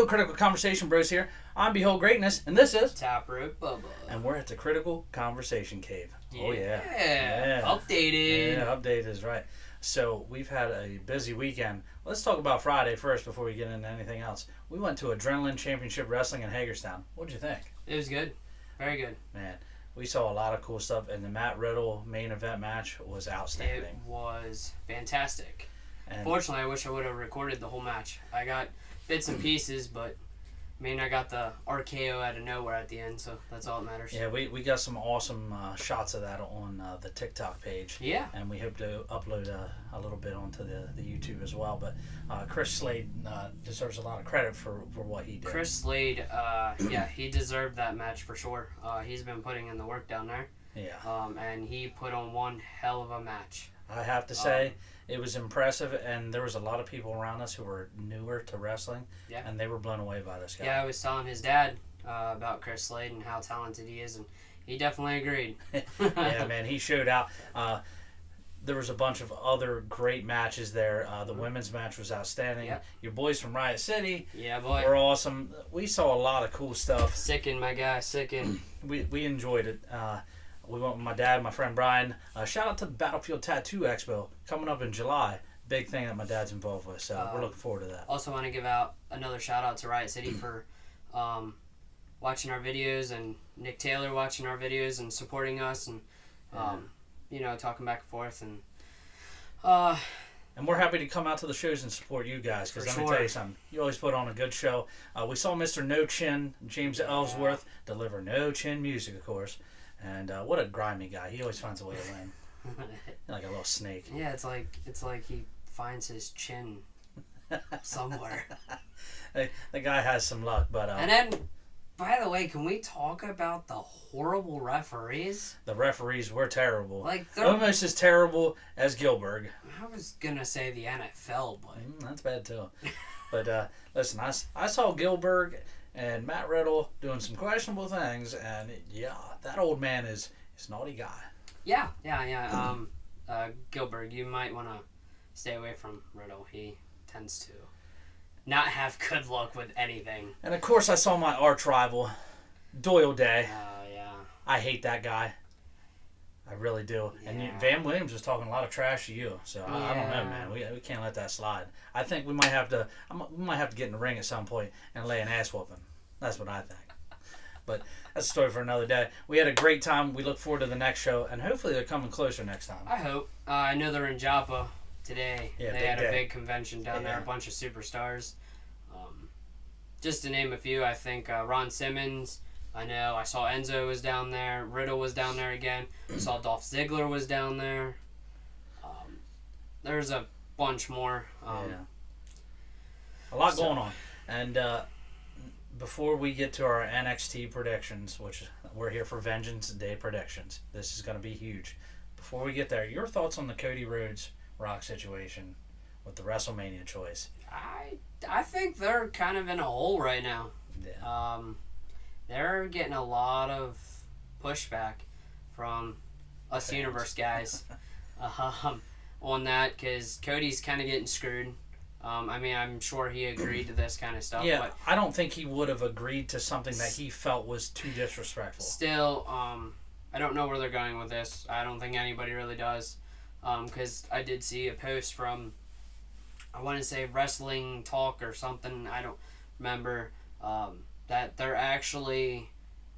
Hello, Critical Conversation Bros here. I'm Behold Greatness, and this is Taproot Bubba. And we're at the Critical Conversation Cave. Yeah. Oh, yeah. Updated. Yeah, updated is right. So, we've had a busy weekend. Let's talk about Friday first before we get into anything else. We went to Adrenaline Championship Wrestling in Hagerstown. What'd you think? It was good. Very good. Man, we saw a lot of cool stuff, and the Matt Riddle main event match was outstanding. It was fantastic. And Fortunately, I wish I would have recorded the whole match. I got bits and pieces, but I got the RKO out of nowhere at the end, so that's all that matters. Yeah, we got some awesome shots of that on the TikTok page. Yeah. And we hope to upload a little bit onto the YouTube as well. But Chris Slade deserves a lot of credit for what he did. Chris Slade, he deserved that match for sure. He's been putting in the work down there. Yeah. And he put on one hell of a match. I have to say, it was impressive, and there was a lot of people around us who were newer to wrestling, and they were blown away by this guy. Yeah, I was telling his dad about Chris Slade and how talented he is, and he definitely agreed. Yeah, man, he showed out. There was a bunch of other great matches there. The women's match was outstanding. Yep. Your boys from Riot City were awesome. We saw a lot of cool stuff. Sickin', my guy, sickin'. We enjoyed it. We went with my dad, my friend Brian. Shout out to the Battlefield Tattoo Expo coming up in July. Big thing that my dad's involved with, so we're looking forward to that. Also want to give out another shout out to Riot City for watching our videos, and Nick Taylor watching our videos and supporting us, and talking back and forth, and we're happy to come out to the shows and support you guys, because let me tell you something. You always put on a good show. We saw Mr. No Chin, James Ellsworth, deliver No Chin music, of course. And what a grimy guy. He always finds a way to win. Like a little snake. Yeah, it's like he finds his chin somewhere. The guy has some luck, but... and then, by the way, can we talk about the horrible referees? The referees were terrible. Like, they're almost as terrible as Gilbert. I was going to say the NFL, but... that's bad, too. But, listen, I saw Gilbert and Matt Riddle doing some questionable things, and that old man is a naughty guy. Yeah. Gilbert, you might want to stay away from Riddle. He tends to not have good luck with anything. And of course, I saw my arch rival, Doyle Day. Yeah. I hate that guy. I really do. Yeah. And Van Williams was talking a lot of trash to you, so I don't know, man. We can't let that slide. I think we might have to get in the ring at some point and lay an ass whooping. That's what I think. But that's a story for another day. We had a great time. We look forward to the next show, and hopefully they're coming closer next time. I hope. I know they're in Joppa today. Yeah, they had a big convention down there, a bunch of superstars. Just to name a few, I think Ron Simmons. I saw Enzo was down there. Riddle was down there again. I saw Dolph Ziggler was down there. There's a bunch more. A lot going on. And before we get to our NXT predictions, which we're here for Vengeance Day predictions, this is going to be huge. Before we get there, your thoughts on the Cody Rhodes Rock situation with the WrestleMania choice? I think they're kind of in a hole right now. Yeah. They're getting a lot of pushback from us Universe guys on that, because Cody's kind of getting screwed. I'm sure he agreed to this kind of stuff. Yeah, but I don't think he would have agreed to something that he felt was too disrespectful. Still, I don't know where they're going with this. I don't think anybody really does. Because I did see a post from, I want to say Wrestling Talk or something, I don't remember, that they're actually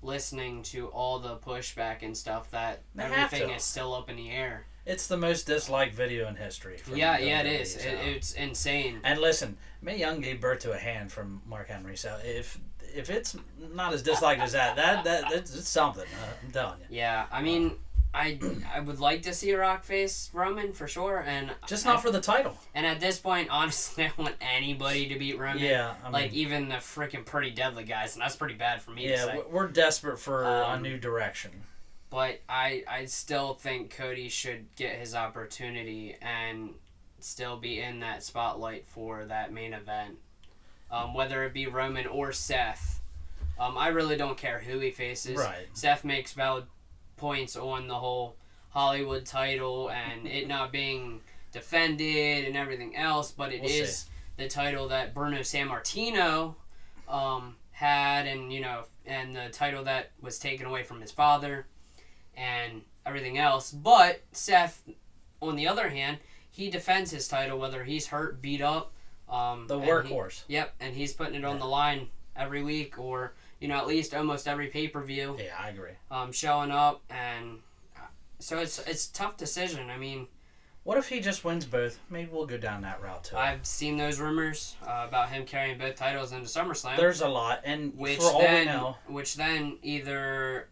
listening to all the pushback and stuff, that everything is still up in the air. It's the most disliked video in history. Yeah, it is. So. It's insane. And listen, Mae Young gave birth to a hand from Mark Henry, so if it's not as disliked as that it's something. I'm telling you. Yeah, I would like to see a Rock face Roman for sure, and just not for the title. And at this point, honestly, I want anybody to beat Roman. Yeah, even the freaking Pretty Deadly guys, and that's pretty bad for me to say. Yeah, we're desperate for a new direction. But I still think Cody should get his opportunity and still be in that spotlight for that main event. Whether it be Roman or Seth. I really don't care who he faces. Right. Seth makes valid points on the whole Hollywood title and it not being defended and everything else, but we'll is the title that Bruno Sammartino had, and and the title that was taken away from his father, and everything else. But Seth, on the other hand, he defends his title whether he's hurt, beat up. The workhorse. And he's putting it on the line every week, or at least almost every pay-per-view. Yeah, I agree. Showing up, and so it's a tough decision. I mean, what if he just wins both? Maybe we'll go down that route too. I've seen those rumors about him carrying both titles into SummerSlam. There's a lot, and for all we know, which then either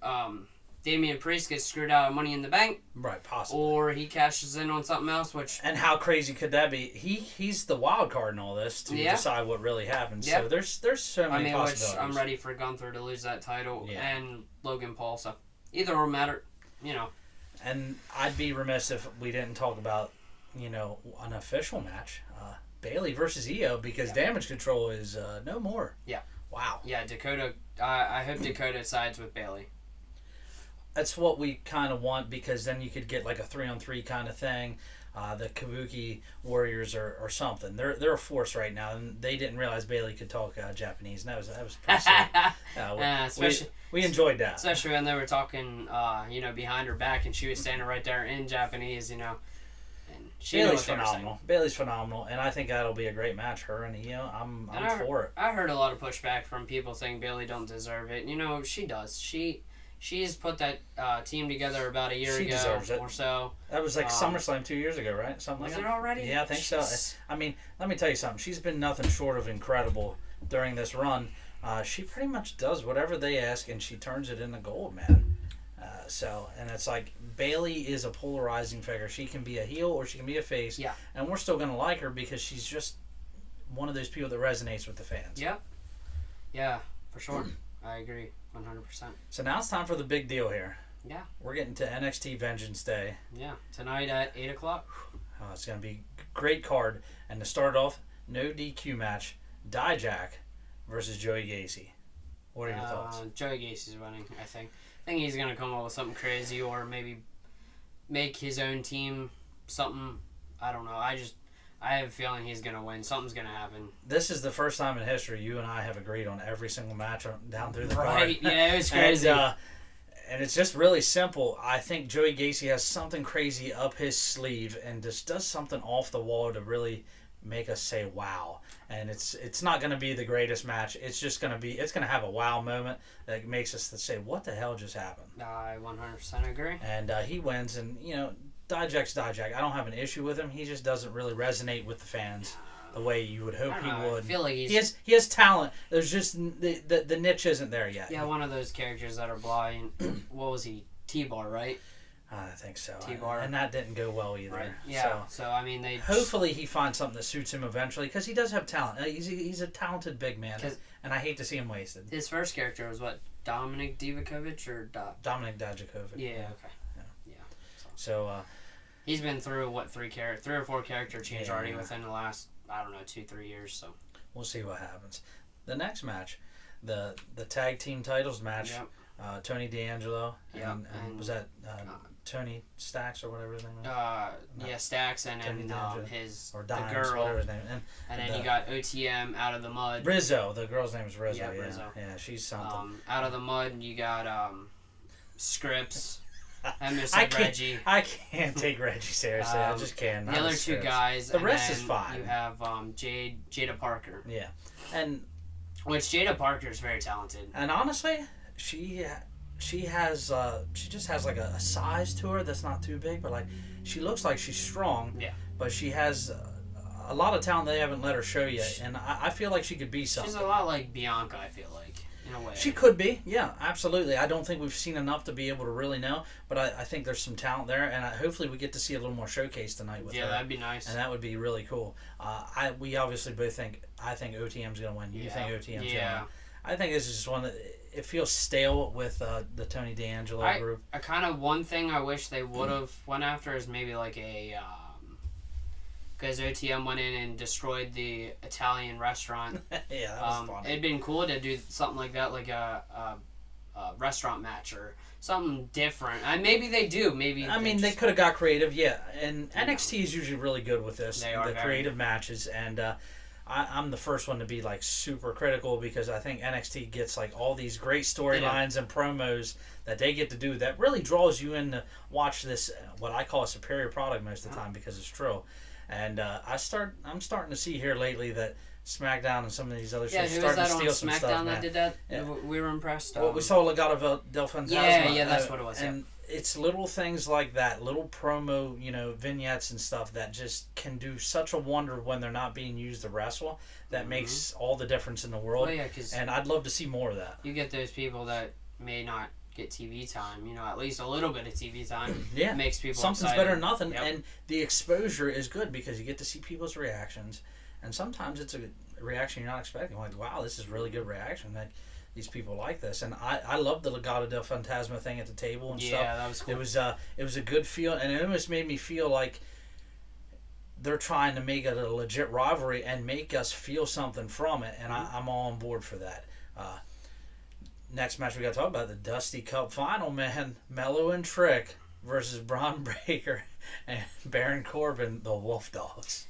Damian Priest gets screwed out of Money in the Bank, right? Possibly, or he cashes in on something else. And how crazy could that be? He's the wild card in all this to decide what really happens. Yeah. So there's so many possibilities. Which I'm ready for Gunther to lose that title and Logan Paul. So either or matter, And I'd be remiss if we didn't talk about, an official match, Bayley versus Io, because Damage Control is no more. Yeah. Wow. Yeah, Dakota. I hope Dakota sides with Bayley. That's what we kind of want, because then you could get like a 3-on-3 kind of thing. The Kabuki Warriors or something. They're a force right now, and they didn't realize Bayley could talk Japanese, and that was pretty sweet. We enjoyed that, especially when they were talking, behind her back, and she was standing right there in Japanese, And Bayley's phenomenal. Bayley's phenomenal, and I think that'll be a great match. Her and Io, I'm for it. I heard a lot of pushback from people saying Bayley don't deserve it. She does. She's put that team together about a year ago or so. That was like SummerSlam 2 years ago, right? Something like that. Was it already? Yeah, I think so. I mean, let me tell you something. She's been nothing short of incredible during this run. She pretty much does whatever they ask, and she turns it into gold, man. And it's like Bayley is a polarizing figure. She can be a heel or she can be a face. Yeah. And we're still going to like her because she's just one of those people that resonates with the fans. Yeah. Yeah, for sure. I agree 100%. So now it's time for the big deal here. Yeah. We're getting to NXT Vengeance Day. Yeah. Tonight at 8 o'clock. It's going to be a great card. And to start off, no DQ match. Dijak versus Joey Gacy. What are your thoughts? Joey Gacy's winning, I think. I think he's going to come up with something crazy, or maybe make his own team something. I don't know. I have a feeling he's going to win. Something's going to happen. This is the first time in history you and I have agreed on every single match down through the card. Right, yeah, it was crazy. And it's just really simple. I think Joey Gacy has something crazy up his sleeve and just does something off the wall to really make us say wow. And it's not going to be the greatest match. It's just going to have a wow moment that makes us say, what the hell just happened? I 100% agree. And he wins, and Dijak's Dijak. I don't have an issue with him. He just doesn't really resonate with the fans the way you would hope he would. I feel like he has talent. There's just the niche isn't there yet. Yeah, one of those characters that are blind. What was he? T-Bar, right? I think so. T-Bar. And that didn't go well either. Right. Yeah. So I mean, hopefully he finds something that suits him eventually, because he does have talent. He's a talented big man, and I hate to see him wasted. His first character was what? Dominic Divakovic or Dominic Dijakovic. Yeah. Okay. Yeah. So he's been through what 3 or 4 character change already within the last 2-3 years. So we'll see what happens. The next match, the tag team titles match. Yep. Tony D'Angelo and was that Tony Stacks or whatever his name is? Yeah, Stacks and Tony his or Dimes, the girl, whatever his name. And then you got OTM Out of the Mud. Rizzo, the girl's name is Rizzo. Yeah, Rizzo. Yeah, she's something. Out of the Mud, you got Scripps. And Reggie. I can't take Reggie seriously. I just can't. The other 2 guys. The rest is fine. You have Jada Parker. Yeah, and Jada Parker is very talented. And honestly, she just has like a size to her that's not too big, but like she looks like she's strong. Yeah. But she has a lot of talent they haven't let her show yet, and I feel like she could be something. She's a lot like Bianca, I feel like, in a way. She could be, yeah, absolutely. I don't think we've seen enough to be able to really know, but I think there's some talent there, and hopefully we get to see a little more showcase tonight with her. Yeah, that'd be nice. And that would be really cool. We obviously both think, I think OTM's going to win. You think OTM's going to win. I think this is just one that, it feels stale with the Tony D'Angelo group. One thing I wish they would have went after is maybe like because OTM went in and destroyed the Italian restaurant. Yeah, that was fun. It'd been cool to do something like that, like a restaurant match or something different. Maybe they do. Maybe they could have got creative, yeah. And NXT is usually really good with this, They are the creative matches, and I'm the first one to be like super critical because I think NXT gets like all these great storylines and promos that they get to do that really draws you in to watch this, what I call a superior product most of the time, because it's true. And I'm starting to see here lately that SmackDown and some of these other shows starting to steal some stuff. SmackDown that did that? Yeah. We were impressed. Well, we saw Legado del Fantasma. Yeah, that's what it was. And it's little things like that, little promo, vignettes and stuff that just can do such a wonder when they're not being used to wrestle. That makes all the difference in the world. Well, yeah, and I'd love to see more of that. You get those people that may not get TV time, at least a little bit of TV time. Yeah, makes people something's excited. better than nothing. Yep. And the exposure is good because you get to see people's reactions, and sometimes it's a reaction you're not expecting. Like, wow, this is really good reaction. Like, these people like this, and I love the Legado del Fantasma thing at the table and stuff. Yeah, that was cool. It was a good feel, and it almost made me feel like they're trying to make it a legit rivalry and make us feel something from it, and I'm all on board for that. Next match we got to talk about, the Dusty Cup final, man. Mello and Trick versus Braun Breaker and Baron Corbin, the Wolf Dogs.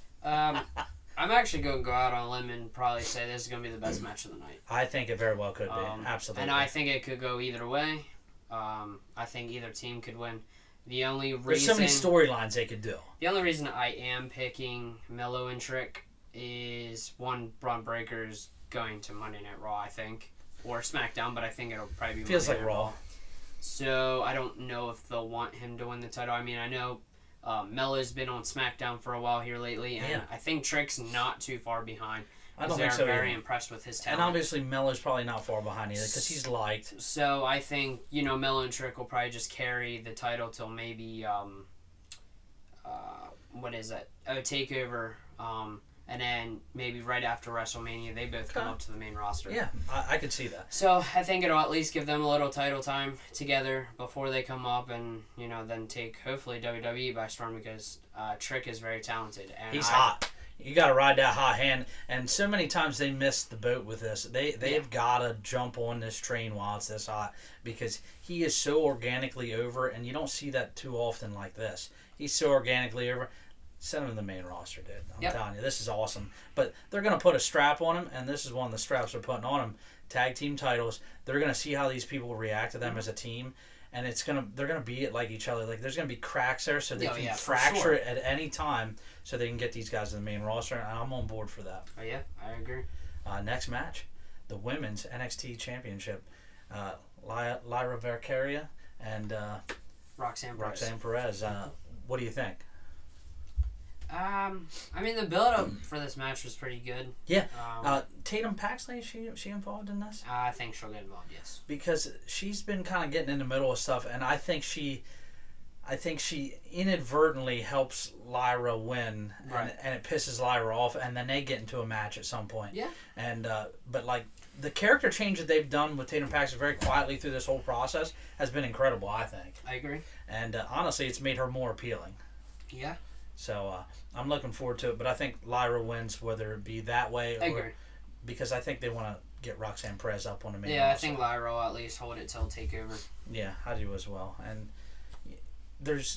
I'm actually going to go out on a limb and probably say this is going to be the best match of the night. I think it very well could be. Absolutely. And I think it could go either way. I think either team could win. There's so many storylines they could do. The only reason I am picking Mello and Trick is, one, Braun Breaker's going to Monday Night Raw, I think. Or SmackDown, but I think it'll probably be Feels Monday like Night Raw. So I don't know if they'll want him to win the title. I mean, I know Mello's been on SmackDown for a while here lately, and I think Trick's not too far behind. I don't think so. They're very impressed with his talent. And obviously Mello's probably not far behind either because he's liked. So I think, Mello and Trick will probably just carry the title till maybe, what is it? TakeOver. And then maybe right after WrestleMania, they both come up to the main roster. Yeah, I could see that. So I think it'll at least give them a little title time together before they come up and, then take, hopefully, WWE by storm because Trick is very talented. And he's hot. You got to ride that hot hand. And so many times they missed the boat with this. They've got to jump on this train while it's this hot because he is so organically over, and you don't see that too often like this. He's so organically over. Send him to the main roster, dude. I'm telling you, this is awesome. But they're going to put a strap on him, and this is one of the straps they're putting on him. Tag team titles. They're going to see how these people react to them as a team, and they're going to be it like each other. Like, there's going to be cracks there, so they can fracture it at any time, so they can get these guys to the main roster, and I'm on board for that. Oh, yeah, I agree. Next match, the Women's NXT Championship. Lyra Valkyria and Roxanne Perez. What do you think? I mean, the build-up for this match was pretty good. Yeah. Tatum Paxley, is she involved in this? I think she'll get involved, yes. Because she's been kind of getting in the middle of stuff, and I think she inadvertently helps Lyra win, and it pisses Lyra off, and then they get into a match at some point. Yeah. And but like the character change that they've done with Tatum Paxley very quietly through this whole process has been incredible, I think. I agree. And honestly, it's made her more appealing. Yeah. So I'm looking forward to it, but I think Lyra wins, whether it be that way or because I think they want to get Roxanne Perez up on the main roster. I think Lyra will at least hold it till TakeOver. Yeah, I do as well. And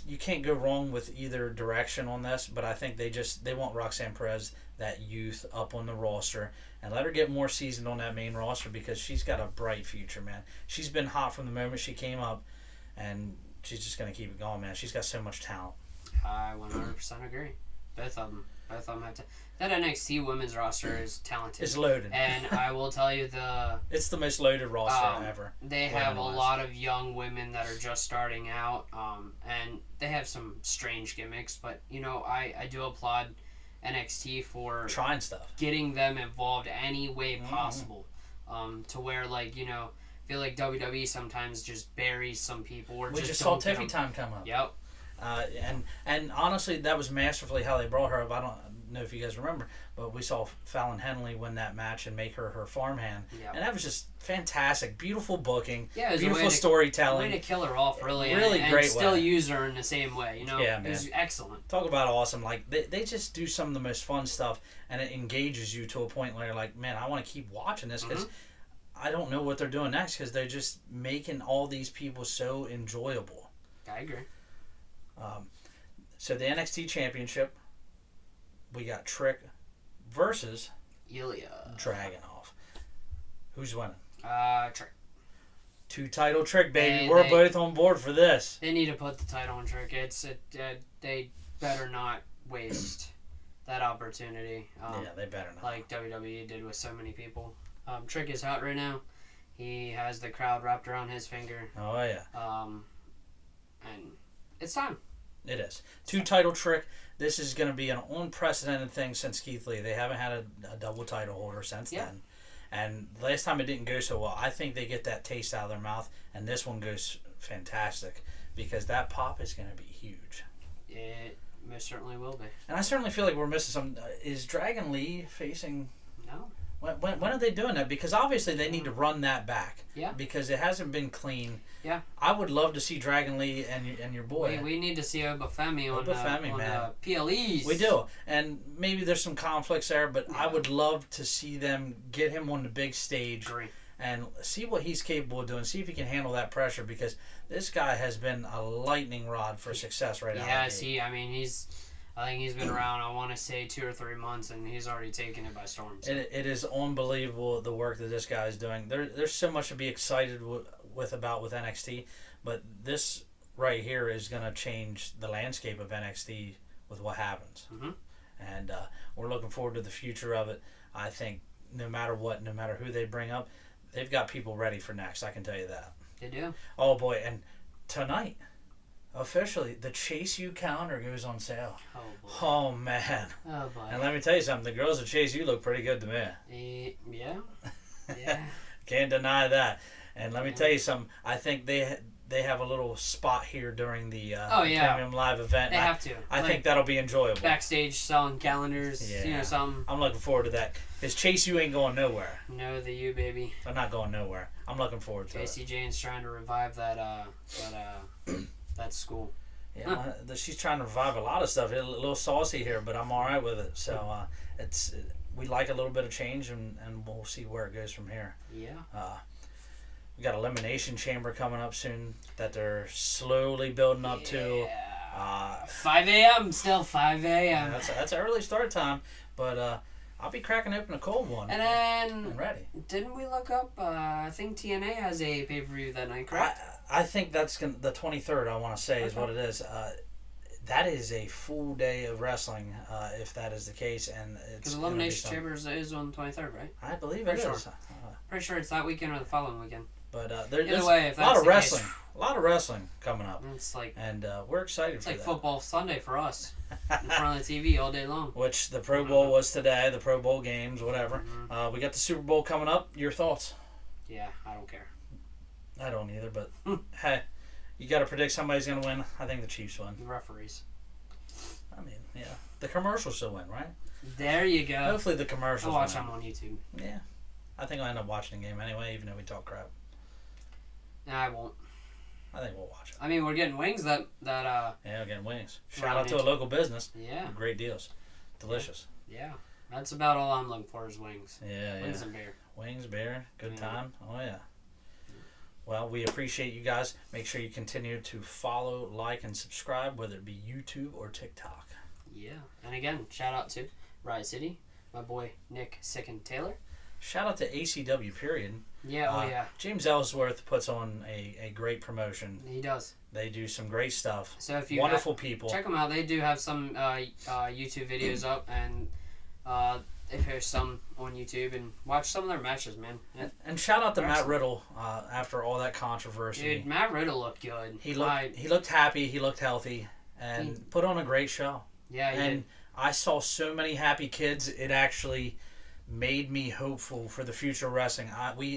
you can't go wrong with either direction on this, but I think they want Roxanne Perez, that youth, up on the roster and let her get more seasoned on that main roster because she's got a bright future, man. She's been hot from the moment she came up, and she's just going to keep it going, man. She's got so much talent. I 100% agree. Both of them have to. That NXT women's roster is talented. It's loaded. And I will tell you it's the most loaded roster ever. They have a lot of young women that are just starting out, and they have some strange gimmicks, but, I do applaud NXT for trying stuff, getting them involved any way possible, to where, like, I feel like WWE sometimes just buries some people or we just saw Tiffy Time come up. Yep. And honestly, that was masterfully how they brought her up. I don't know if you guys remember, but we saw Fallon Henley win that match and make her farmhand. Yep. And that was just fantastic. Beautiful booking. Yeah, it was beautiful storytelling. Way to kill her off, really. Really and great still way. Use her in the same way, Yeah, man. It was excellent. Talk about awesome. Like, they just do some of the most fun stuff, and it engages you to a point where you're like, man, I want to keep watching this because I don't know what they're doing next because they're just making all these people so enjoyable. I agree. So the NXT Championship, we got Trick versus Ilya. Dragunov. Who's winning? Trick. 2-title Trick, baby. We're both on board for this. They need to put the title on Trick. They better not waste that opportunity. Yeah, they better not. Like WWE did with so many people. Trick is hot right now. He has the crowd wrapped around his finger. Oh, yeah. And it's time. It is. 2-title Trick. This is going to be an unprecedented thing since Keith Lee. They haven't had a double title holder since then. And last time it didn't go so well. I think they get that taste out of their mouth, and this one goes fantastic because that pop is going to be huge. It most certainly will be. And I certainly feel like we're missing some. Is Dragon Lee facing? No. When are they doing that? Because obviously they need to run that back. Yeah. Because it hasn't been clean. Yeah. I would love to see Dragon Lee and your boy. We need to see Obafemi on PLEs. We do. And maybe there's some conflicts there, but I would love to see them get him on the big stage. Agree. And see what he's capable of doing. See if he can handle that pressure because this guy has been a lightning rod for success right now. Yes, I think he's been around, I want to say 2 or 3 months, and he's already taken it by storm. So. It is unbelievable the work that this guy is doing. There's so much to be excited with NXT, but this right here is going to change the landscape of NXT with what happens. Mm-hmm. And we're looking forward to the future of it. I think no matter what, no matter who they bring up, they've got people ready for next. I can tell you that. They do. Oh, boy. And tonight, officially, the Chase U calendar goes on sale. Oh, boy. Oh, man. Oh, boy. And let me tell you something. The girls at Chase U look pretty good to me. Yeah. Yeah. Can't deny that. And let me tell you something. I think they have a little spot here during the Premium Live event. They have to. I think that'll be enjoyable. Backstage selling calendars, something. I'm looking forward to that. Because Chase U ain't going nowhere. No, the U, baby. They're not going nowhere. I'm looking forward to Casey Jane's trying to revive that school. Yeah, she's trying to revive a lot of stuff. A little saucy here, but I'm all right with it. So we like a little bit of change, and we'll see where it goes from here. Yeah. We got Elimination Chamber coming up soon that they're slowly building up to. 5 a.m. Still 5 a.m. That's an early start time, but I'll be cracking open a cold one. And then I'm ready. Didn't we look up? I think TNA has a pay-per-view that night, correct? I think that's the 23rd. I want to say is what it is. That is a full day of wrestling, if that is the case, and it's because Elimination Chamber is on the 23rd, right? I believe it is. Pretty sure it's that weekend or the following weekend. But there's either way, if a lot that's of the wrestling, case, a lot of wrestling coming up, it's like, and we're excited it's for like that. football Sunday for us in front of the TV all day long. Which the Pro Bowl was today, the Pro Bowl games, whatever. Mm-hmm. We got the Super Bowl coming up. Your thoughts? Yeah, I don't care. I don't either, but hey, you got to predict somebody's going to win. I think the Chiefs win. The referees. I mean, yeah. The commercials will win, right? There you go. Hopefully the commercials I'll watch win. them on YouTube. Yeah. I think I'll end up watching the game anyway, even though we talk crap. Nah, I won't. I think we'll watch it. I mean, we're getting wings that Yeah, we're getting wings. Shout out to a local business. Yeah. Great deals. Delicious. Yeah. That's about all I'm looking for is wings. Yeah, Wings and beer. Wings, beer, good time. Oh, yeah. Well, we appreciate you guys. Make sure you continue to follow, like, and subscribe, whether it be YouTube or TikTok. Yeah. And again, shout out to Riot City, my boy Nick Sicken Taylor. Shout out to ACW, period. Yeah, yeah. James Ellsworth puts on a great promotion. He does. They do some great stuff. So if you wonderful people. Check them out. They do have some YouTube videos up, and they post some on YouTube, and watch some of their matches, man. And shout out to Matt Riddle after all that controversy. Dude, Matt Riddle looked good. He looked happy. He looked healthy, and put on a great show. Yeah, he did. I saw so many happy kids. It actually made me hopeful for the future of wrestling.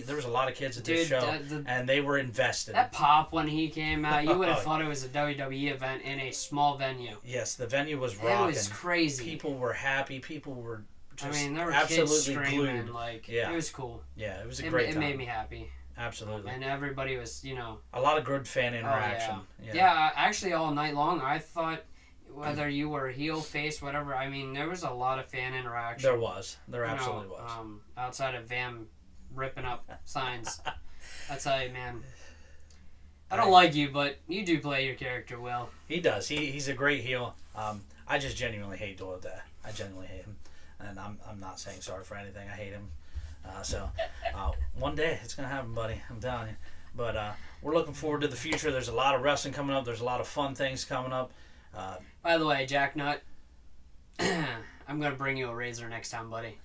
There was a lot of kids at this show, and they were invested. That pop when he came out, you would have thought it was a WWE event in a small venue. Yes, the venue was rocking. It was crazy. People were happy. People were just there were absolutely kids screaming. glued. It was cool. Yeah, it was a great time. It made me happy. Absolutely. And everybody was, a lot of good fan interaction. Yeah, actually all night long, I thought whether you were heel, face, whatever, there was a lot of fan interaction. There was. There absolutely was. Outside of Vam ripping up signs. I tell you, man. I don't like you, but you do play your character well. He does. He's a great heel. I just genuinely hate all of that. I genuinely hate him. and I'm not saying sorry for anything. I hate him. One day it's gonna happen, buddy. I'm telling you. But we're looking forward to the future. There's a lot of wrestling coming up. There's a lot of fun things coming up. By the way, Jack Nut, I'm gonna bring you a razor next time, buddy.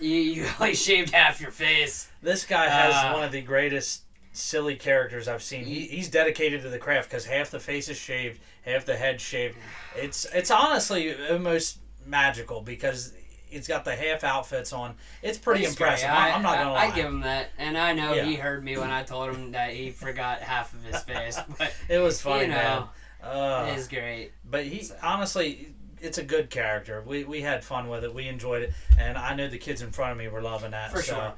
You only shaved half your face. This guy has one of the greatest silly characters I've seen. He's dedicated to the craft because half the face is shaved, half the head shaved. It's honestly almost magical because he's got the half outfits on. It's pretty impressive. I'm not gonna lie. I give him that, and I know he heard me when I told him that he forgot half of his face. But it was funny, man. It is great. But honestly, it's a good character. We had fun with it. We enjoyed it, and I know the kids in front of me were loving that. For sure.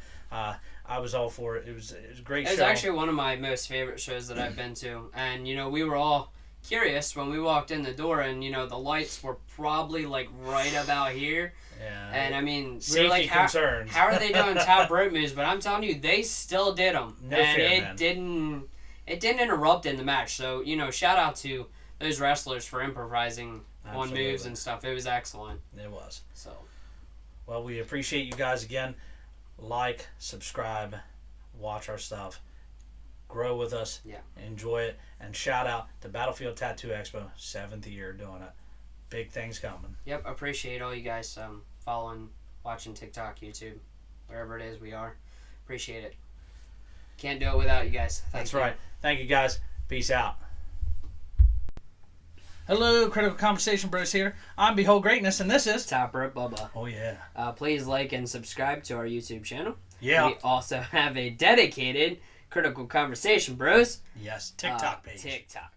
I was all for it. It was a great show. It's actually one of my most favorite shows that I've been to, and we were all curious when we walked in the door, and the lights were probably like right about here. Yeah. And I mean, we safety were like, concerns. how are they doing top rope moves? But I'm telling you, they still did them, It didn't interrupt in the match. So shout out to those wrestlers for improvising on moves and stuff. It was excellent. It was. So, well, we appreciate you guys again. Like, subscribe, watch our stuff, grow with us, enjoy it, and shout out to Battlefield Tattoo Expo, 7th year doing it. Big things coming. Yep, appreciate all you guys following, watching TikTok, YouTube, wherever it is we are. Appreciate it. Can't do it without you guys. That's right. Thank you guys. Peace out. Hello, Critical Conversation Bros here. I'm Behold Greatness, and this is Top Rope Bubba. Oh, yeah. Please like and subscribe to our YouTube channel. Yeah. We also have a dedicated Critical Conversation Bros. Yes, TikTok page. TikTok.